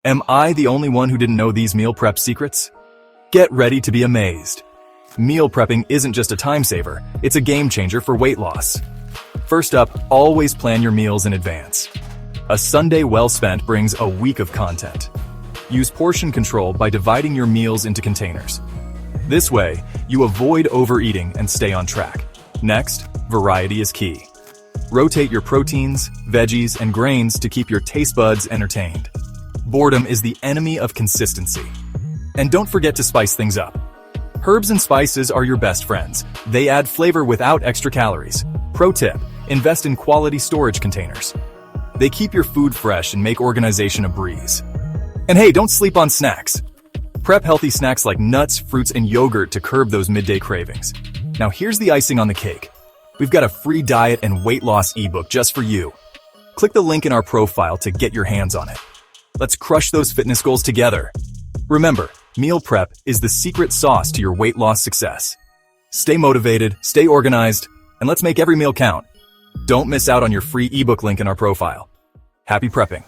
Am I the only one who didn't know these meal prep secrets? Get ready to be amazed. Meal prepping isn't just a time saver, it's a game changer for weight loss. First up, always plan your meals in advance. A Sunday well spent brings a week of content. Use portion control by dividing your meals into containers. This way, you avoid overeating and stay on track. Next, variety is key. Rotate your proteins, veggies, and grains to keep your taste buds entertained. Boredom is the enemy of consistency. And don't forget to spice things up. Herbs and spices are your best friends. They add flavor without extra calories. Pro tip, invest in quality storage containers. They keep your food fresh and make organization a breeze. And hey, don't sleep on snacks. Prep healthy snacks like nuts, fruits, and yogurt to curb those midday cravings. Now here's the icing on the cake. We've got a free diet and weight loss ebook just for you. Click the link in our profile to get your hands on it. Let's crush those fitness goals together. Remember, meal prep is the secret sauce to your weight loss success. Stay motivated, stay organized, and let's make every meal count. Don't miss out on your free ebook link in our profile. Happy prepping!